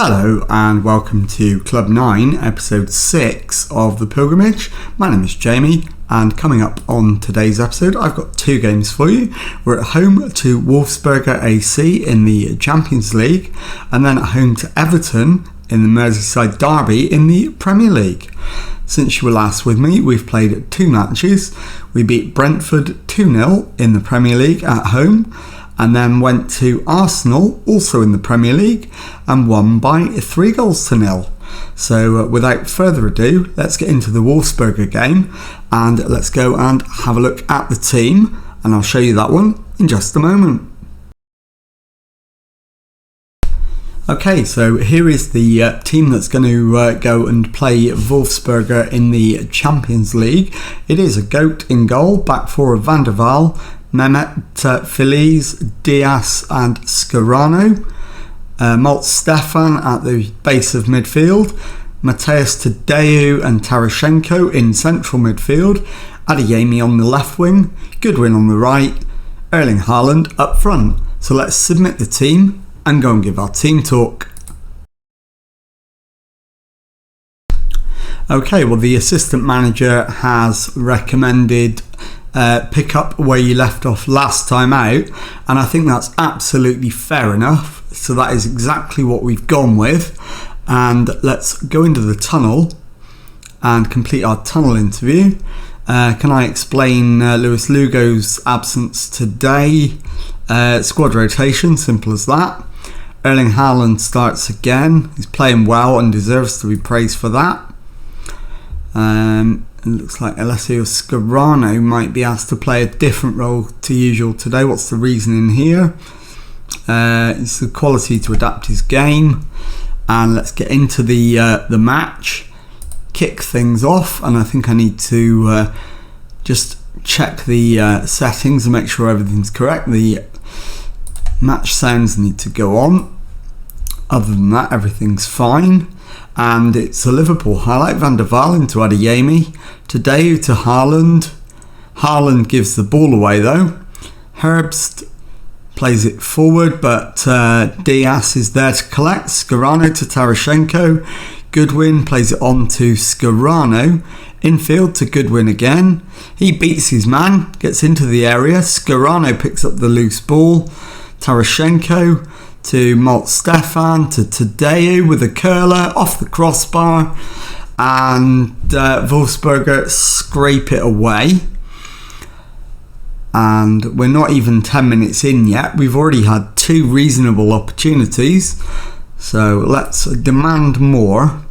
Hello and welcome to Club 9, episode 6 of The Pilgrimage. My name is Jamie, and coming up on today's episode I've got two games for you. We're at home to Wolfsberger AC in the Champions League, and then at home to Everton in the Merseyside derby in the Premier League. Since you were last with me, we've played two matches. We beat Brentford 2-0 in the Premier League at home, and then went to Arsenal, also in the Premier League, and won by 3-0. So without further ado, let's get into the Wolfsberger game, and let's go and have a look at the team, and I'll show you that one in just a moment. Okay, so here is the team that's going to go and play Wolfsberger in the Champions League. It is a goat in goal, back four of Van der Waal, Mehmet, Feliz, Diaz and Scarano. Malt Stefan at the base of midfield. Mateus Tadeu and Tarashenko in central midfield. Adeyemi on the left wing. Goodwin on the right. Erling Haaland up front. So let's submit the team and go and give our team talk. Okay, well, the assistant manager has recommended pick up where you left off last time out, and I think that's absolutely fair enough. So that is exactly what we've gone with, and let's go into the tunnel and complete our tunnel interview. Can I explain Luis Lugo's absence today? Squad rotation, simple as that. Erling Haaland starts again. He's playing well and deserves to be praised for that. It looks like Alessio Scarano might be asked to play a different role to usual today. What's the reasoning here? It's the quality to adapt his game. And let's get into the match. Kick things off, and I think I need to just check the settings and make sure everything's correct. The match sounds need to go on. Other than that, everything's fine. And it's a Liverpool highlight. Van der Waal into Adeyemi. Tadeu to Haaland. Haaland gives the ball away though. Herbst plays it forward, but Diaz is there to collect. Scarano to Tarashenko. Goodwin plays it on to Scarano. Infield to Goodwin again. He beats his man, gets into the area. Scarano picks up the loose ball. Tarashenko to Malt Stefan, to Tadeu with a curler off the crossbar, and Wolfsberger scrape it away. And we're not even 10 minutes in yet. We've already had two reasonable opportunities, so let's demand more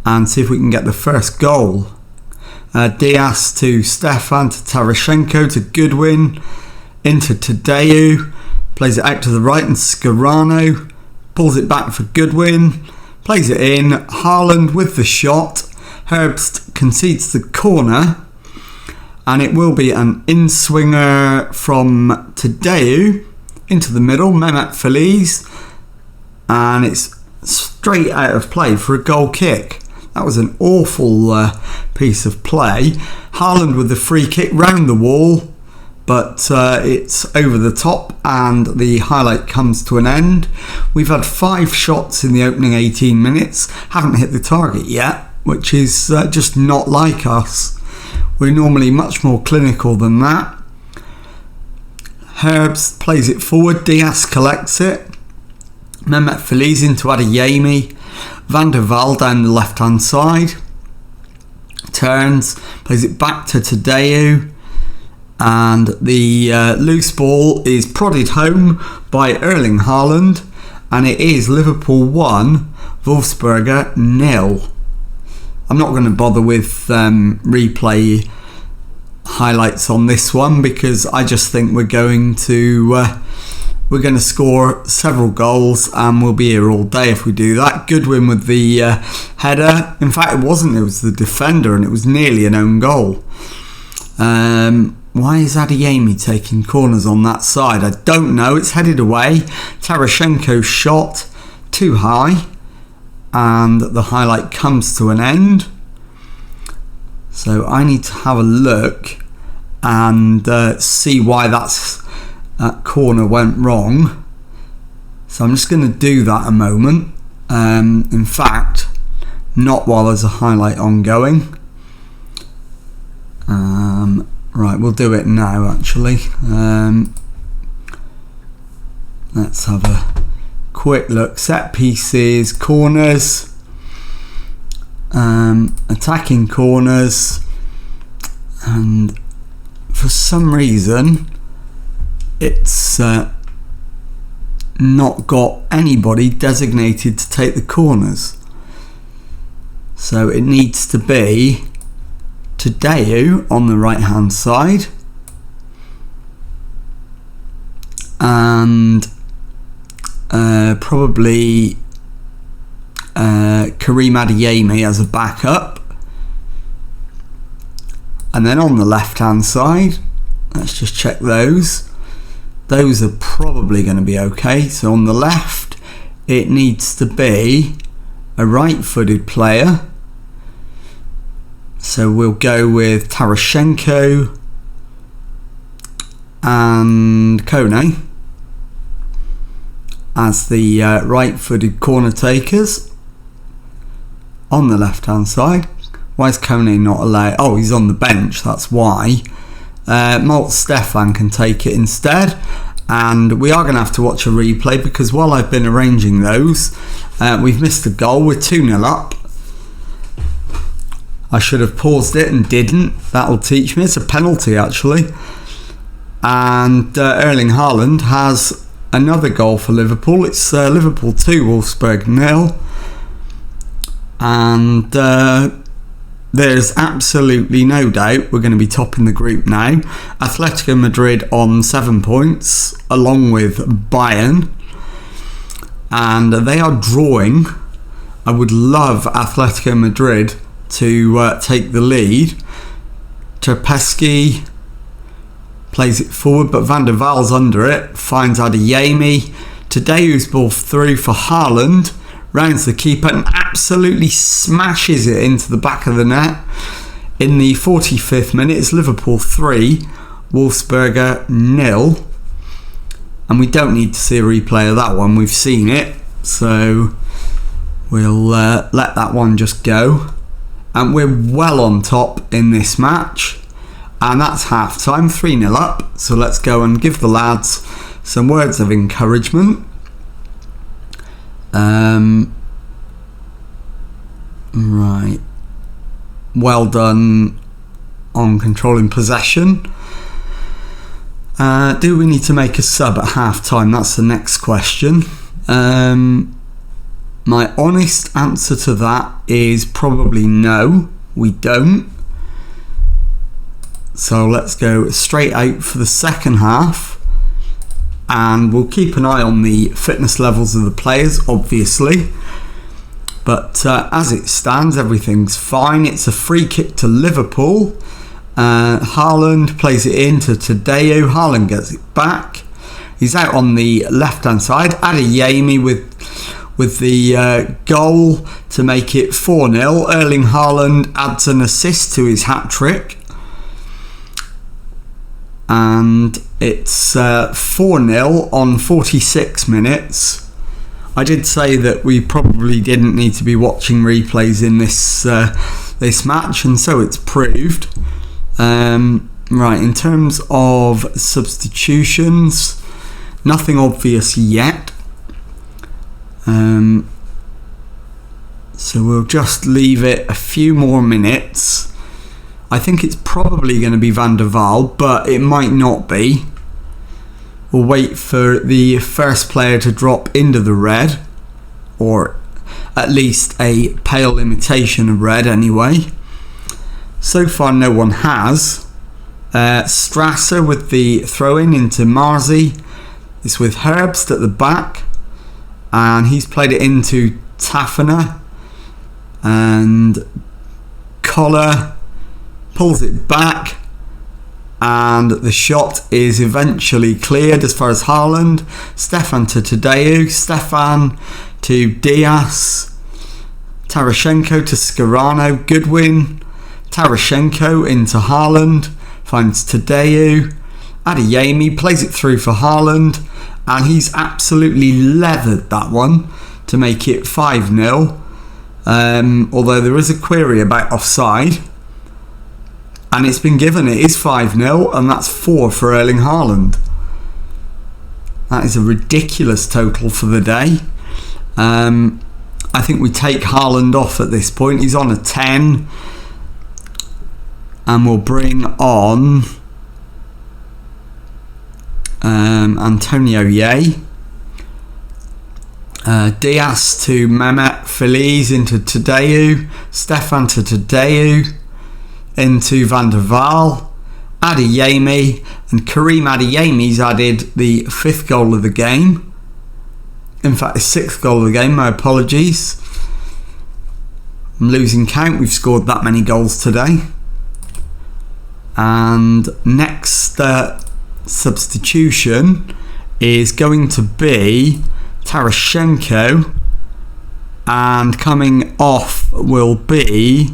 and see if we can get the first goal. Diaz to Stefan, to Tarashenko, to Goodwin, into Tadeu. Plays it out to the right, and Scarano pulls it back for Goodwin. Plays it in. Haaland with the shot. Herbst concedes the corner. And it will be an in-swinger from Tadeu into the middle. Mehmet Feliz. And it's straight out of play for a goal kick. That was an awful piece of play. Haaland with the free kick round the wall. But it's over the top, and the highlight comes to an end. We've had 5 shots in the opening 18 minutes, haven't hit the target yet, which is just not like us. We're normally much more clinical than that. Herbst plays it forward, Diaz collects it. Mehmet Feliz into Adeyemi. Van der Waal down the left hand side. Turns, plays it back to Tadeu. And the loose ball is prodded home by Erling Haaland, and it is Liverpool 1, Wolfsberger 0. I'm not going to bother with replay highlights on this one, because I just think we're going to score several goals, and we'll be here all day if we do that. Goodwin with the header. In fact, it was the defender, and it was nearly an own goal. Why is Adeyemi taking corners on that side? I don't know. It's headed away. Tarashenko's shot too high, and the highlight comes to an end. So I need to have a look and see why that corner went wrong. So I'm just going to do that a moment. In fact, not while there's a highlight ongoing. Right, we'll do it now actually. Let's have a quick look. Set pieces, corners, attacking corners, and for some reason it's not got anybody designated to take the corners. So it needs to be Tadeu on the right hand side and probably Karim Adeyemi as a backup, and then on the left hand side, let's just check those are probably going to be okay. So on the left it needs to be a right-footed player, so we'll go with Tarashenko and Kone as the right-footed corner takers on the left-hand side. Why is Kone not allowed? Oh, he's on the bench, that's why. Molt Stefan can take it instead, and we are going to have to watch a replay because while I've been arranging those, we've missed a goal. We're 2-0 up. I should have paused it and didn't. That'll teach me. It's a penalty actually, and Erling Haaland has another goal for Liverpool. It's Liverpool 2, Wolfsburg 0, and there's absolutely no doubt we're going to be topping the group now. Atletico Madrid on 7 points along with Bayern, and they are drawing. I would love Atletico Madrid to take the lead. Terpesky plays it forward, but Van der Vaar's under it, finds Adeyemi. Tadeu's ball through for Haaland, rounds the keeper and absolutely smashes it into the back of the net. In the 45th minute, it's Liverpool 3, Wolfsburg 0. And we don't need to see a replay of that one, we've seen it. So we'll let that one just go. And we're well on top in this match. And that's half time, 3-0 up. So let's go and give the lads some words of encouragement. Right. Well done on controlling possession. Do we need to make a sub at half time? That's the next question. My honest answer to that is probably no, we don't. So let's go straight out for the second half, and we'll keep an eye on the fitness levels of the players, obviously. But as it stands, everything's fine. It's a free kick to Liverpool. Haaland plays it in to Tadeu. Haaland gets it back. He's out on the left-hand side. Adeyemi with the goal to make it 4-0. Erling Haaland adds an assist to his hat-trick. And it's 4-0 on 46 minutes. I did say that we probably didn't need to be watching replays in this match, and so it's proved. Right, in terms of substitutions, nothing obvious yet. So we'll just leave it a few more minutes. I think it's probably going to be Van der Vaar, but it might not be. We'll wait for the first player to drop into the red, or at least a pale imitation of red anyway. So far no one has. Strasser with the throw-in into Marzi. It's with Herbst at the back, and he's played it into Tafana, and Collar pulls it back, and the shot is eventually cleared as far as Haaland. Stefan to Tadeu, Stefan to Diaz, Tarashenko to Scarano, Goodwin, Tarashenko into Haaland, finds Tadeu, Adeyemi plays it through for Haaland, and he's absolutely leathered that one to make it 5-0. Although there is a query about offside, and it's been given. It is 5-0, and that's 4 for Erling Haaland. That is a ridiculous total for the day. I think we take Haaland off at this point. He's on a 10, and we'll bring on Antonio Ye. Diaz to Mehmet, Feliz into Tadeu, Stefan to Tadeu, into Van der Vaal, Adeyemi, and Karim Adeyemi's added the 5th goal of the game. In fact, the 6th goal of the game, my apologies. I'm losing count, we've scored that many goals today. And next substitution is going to be Tarashenko, and coming off will be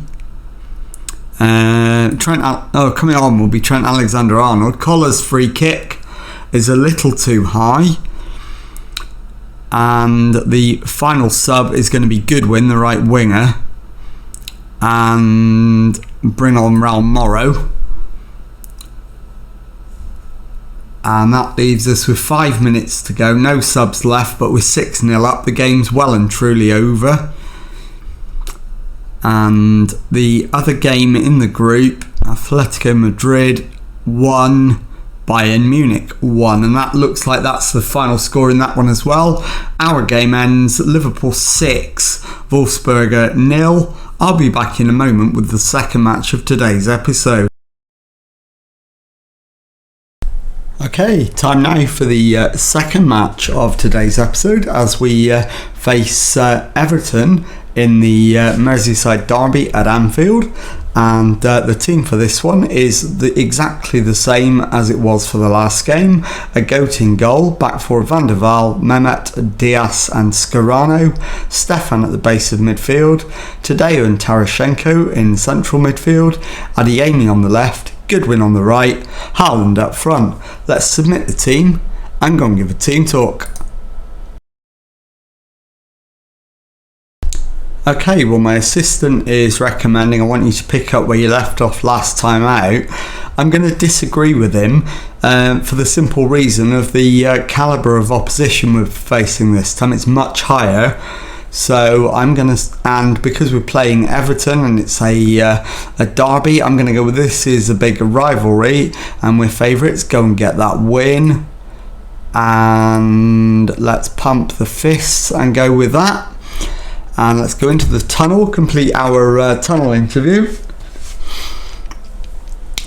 coming on will be Trent Alexander-Arnold. Collar's free kick is a little too high, and the final sub is going to be Goodwin, the right winger, and bring on Raul Morro. And that leaves us with 5 minutes to go. No subs left, but we're 6-0 up. The game's well and truly over. And the other game in the group, Atletico Madrid 1, Bayern Munich 1. And that looks like that's the final score in that one as well. Our game ends Liverpool 6, Wolfsberger 0. I'll be back in a moment with the second match of today's episode. Okay, time now for the second match of today's episode as we face Everton in the Merseyside derby at Anfield, and the team for this one is exactly the same as it was for the last game. A goat in goal, back four Van der Vaal, Mehmet, Diaz and Scarano, Stefan at the base of midfield, Tadeu and Tarashenko in central midfield, Adeyemi on the left, Goodwin on the right, Haaland up front. Let's submit the team and go and give a team talk. Okay, well my assistant is recommending I want you to pick up where you left off last time out. I'm going to disagree with him for the simple reason of the calibre of opposition we're facing this time. It's much higher. So I'm going to, and because we're playing Everton and it's a derby, I'm going to go with this is a big rivalry and we're favourites. Go and get that win. And let's pump the fists and go with that. And let's go into the tunnel, complete our tunnel interview.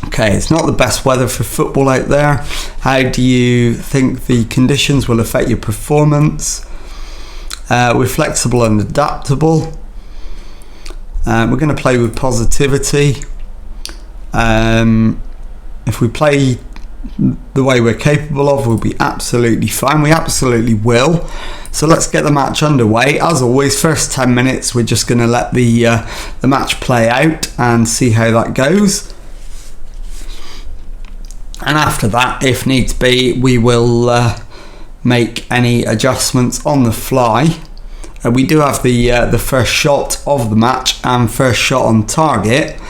Okay, it's not the best weather for football out there. How do you think the conditions will affect your performance? We're flexible and adaptable. We're going to play with positivity. If we play the way we're capable of, we'll be absolutely fine. We absolutely will. So let's get the match underway. As always, first 10 minutes, we're just going to let the match play out and see how that goes. And after that, if needs be, we will make any adjustments on the fly. We do have the first shot of the match and first shot on target.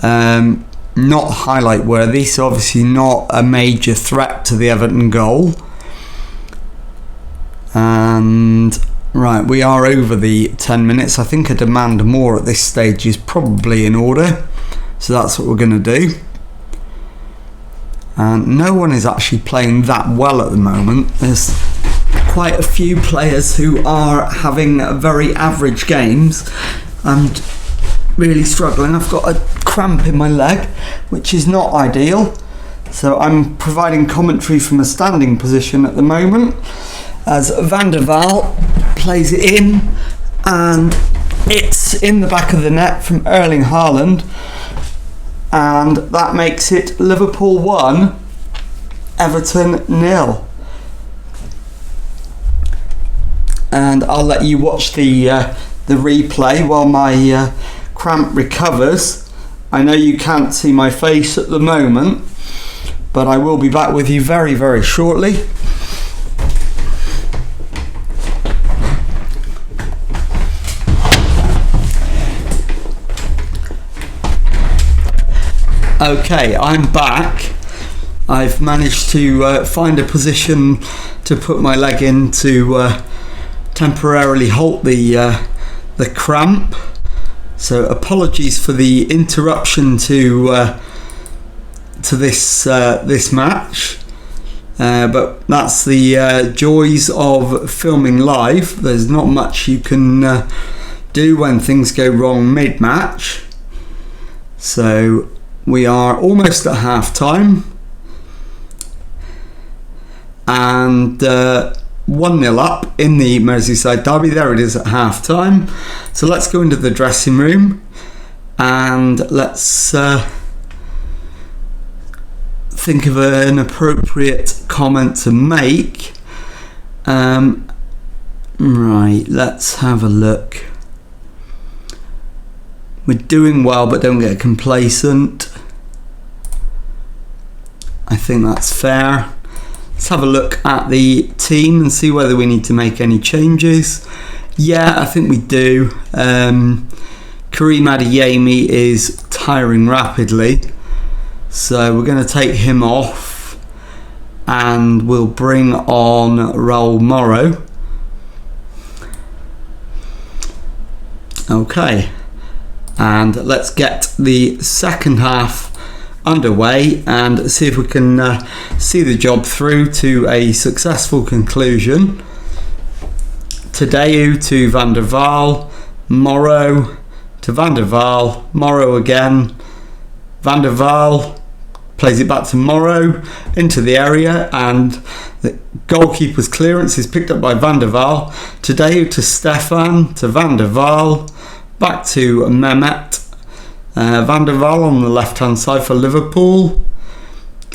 Not highlight worthy, so obviously not a major threat to the Everton goal. And right, we are over the 10 minutes. I think a demand more at this stage is probably in order, so that's what we're going to do. And no one is actually playing that well at the moment. There's quite a few players who are having very average games. I'm really struggling. I've got a cramp in my leg, which is not ideal. So I'm providing commentary from a standing position at the moment as Van der Vaal plays it in, and it's in the back of the net from Erling Haaland. And that makes it Liverpool 1, Everton 0. And I'll let you watch the replay while my cramp recovers. I know you can't see my face at the moment, but I will be back with you very, very shortly. Okay, I'm back. I've managed to find a position to put my leg in to temporarily halt the cramp. So apologies for the interruption to this match, but that's the joys of filming live. There's not much you can do when things go wrong mid-match. So we are almost at half time, and 1-0 up in the Merseyside derby. There it is at half time. So let's go into the dressing room and let's think of an appropriate comment to make. Right, let's have a look. We're doing well, but don't get complacent. I think that's fair. Let's have a look at the team and see whether we need to make any changes. Yeah, I think we do. Kareem Adeyemi is tiring rapidly, so we're going to take him off and we'll bring on Raul Morrow. Okay. And let's get the second half underway and see if we can see the job through to a successful conclusion. Tadeu to Van der Vaal, Morrow to Van der Vaal, Morrow again, Van der Vaal plays it back to Morrow into the area, and the goalkeeper's clearance is picked up by Van der Vaal. Tadeu to Stefan to Van der Vaal, back to Mehmet. Van der Vaal on the left hand side for Liverpool,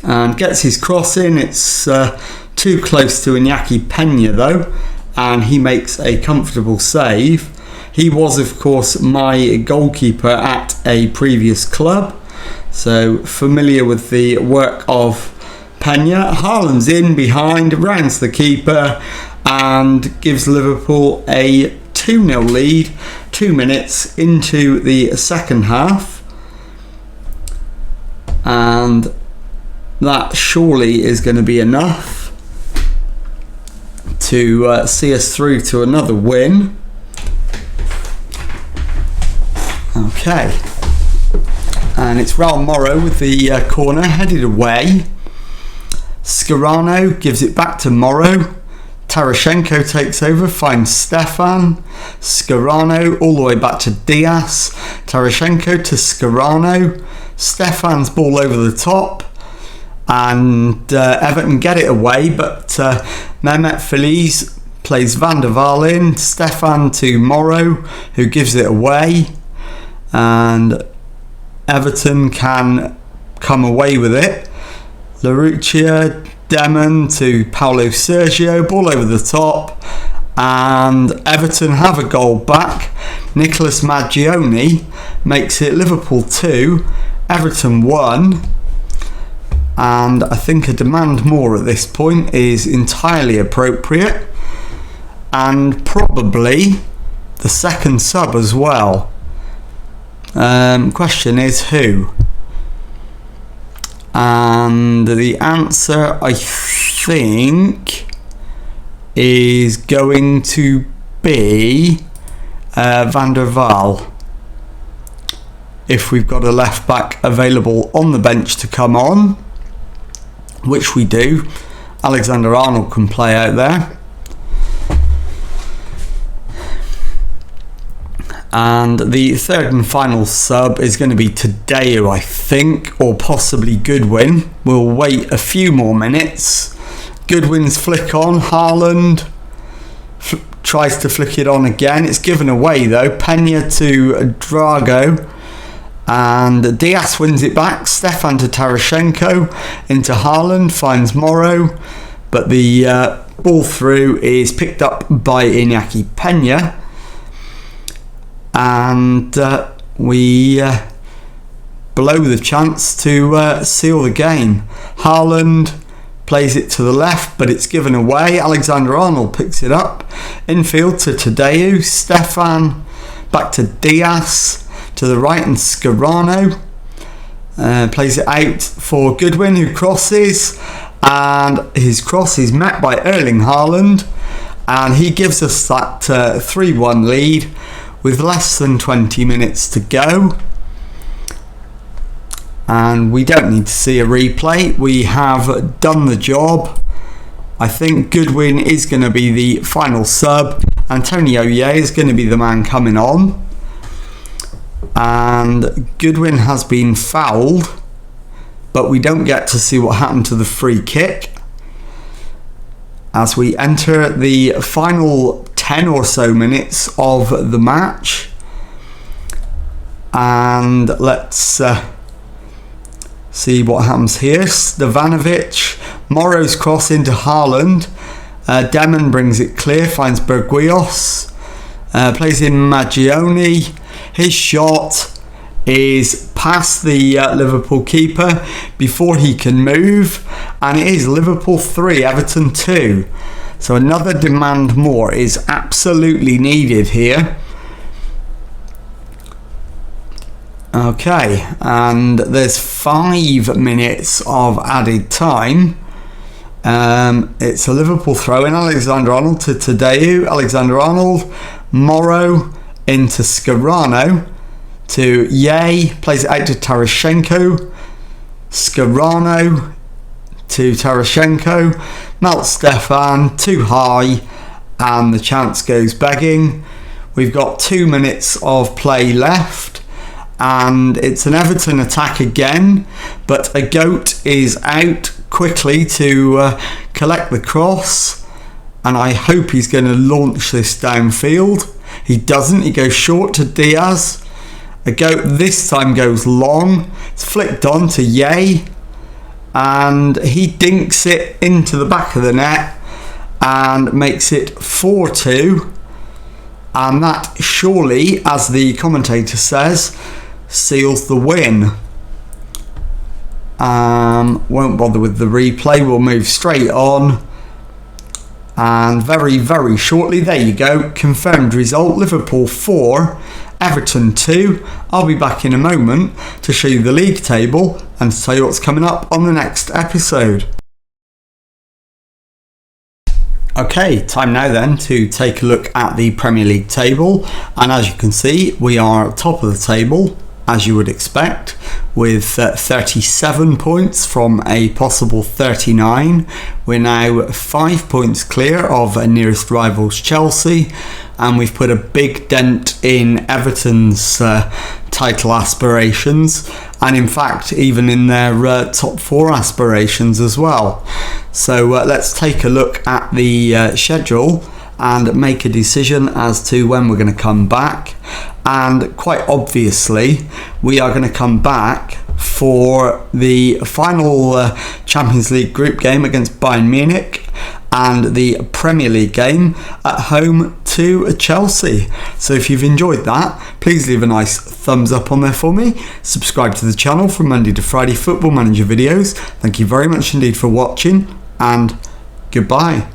and gets his cross in. It's too close to Iñaki Peña though, and he makes a comfortable save. He was of course my goalkeeper at a previous club, so familiar with the work of Peña. Haaland's in behind, rounds the keeper and gives Liverpool a 2-0 lead 2 minutes into the second half, and that surely is going to be enough to see us through to another win. Okay, and it's Raul Morrow with the corner headed away. Scarano gives it back to Morrow. Tarashenko takes over, finds Stefan. Scarano all the way back to Diaz. Tarashenko to Scarano. Stefan's ball over the top, and Everton get it away, but Mehmet Feliz plays Van der Vaal in. Stefan to Morrow, who gives it away, and Everton can come away with it. Laruccia, Demon to Paulo Sergio, ball over the top, and Everton have a goal back. Nicolas Maggioni makes it Liverpool 2, Everton 1, and I think a demand more at this point is entirely appropriate, and probably the second sub as well. Question is who? And the answer, I think, is going to be Van der Vaal. If we've got a left back available on the bench to come on, which we do, Alexander-Arnold can play out there. And the third and final sub is going to be Tadeu, I think, or possibly Goodwin. We'll wait a few more minutes. Goodwin's flick on, Haaland tries to flick it on again. It's given away though. Peña to Drago, and Diaz wins it back. Stefan to Tarashenko, into Haaland, finds Morrow, but the ball through is picked up by Iñaki Peña. And we blow the chance to seal the game. Haaland plays it to the left, but it's given away. Alexander-Arnold picks it up. Infield to Tadeu. Stefan back to Diaz. To the right and Scarano. Plays it out for Goodwin, who crosses, and his cross is met by Erling Haaland, and he gives us that 3-1 lead with less than 20 minutes to go. And we don't need to see a replay. We have done the job. I think Goodwin is going to be the final sub. Antonio Ye is going to be the man coming on. And Goodwin has been fouled, but we don't get to see what happened to the free kick as we enter the final 10 or so minutes of the match. And let's see what happens here. Stevanovic, Morrow's cross into Haaland. Demon brings it clear, finds Berguios, plays in Maggioni. His shot is past the Liverpool keeper before he can move, and it is Liverpool 3, Everton 2. So another demand more is absolutely needed here. Okay, and there's 5 minutes of added time. It's a Liverpool throw in. Alexander Arnold to Tadeu. Alexander Arnold, Morrow into Scarano to Ye, plays it out to Tarashenko. Scarano to Tarashenko. Melt Stefan too high, and the chance goes begging. We've got 2 minutes of play left, and it's an Everton attack again, but a goat is out quickly to collect the cross, and I hope he's going to launch this downfield. He doesn't. He goes short to Diaz. A goat this time goes long. It's flicked on to Ye, and he dinks it into the back of the net and makes it 4-2. And that surely, as the commentator says, seals the win. Won't bother with the replay. We'll move straight on. And very, very shortly, there you go, confirmed result, Liverpool 4, Everton 2. I'll be back in a moment to show you the league table and to tell you what's coming up on the next episode. Okay, time now then to take a look at the Premier League table, and as you can see, we are top of the table, as you would expect, with 37 points from a possible 39. We're now 5 points clear of nearest rivals Chelsea, and we've put a big dent in Everton's title aspirations, and in fact even in their top 4 aspirations as well. So let's take a look at the schedule and make a decision as to when we're going to come back. And quite obviously, we are going to come back for the final Champions League group game against Bayern Munich and the Premier League game at home to Chelsea. So if you've enjoyed that, please leave a nice thumbs up on there for me. Subscribe to the channel for Monday to Friday Football Manager videos. Thank you very much indeed for watching, and goodbye.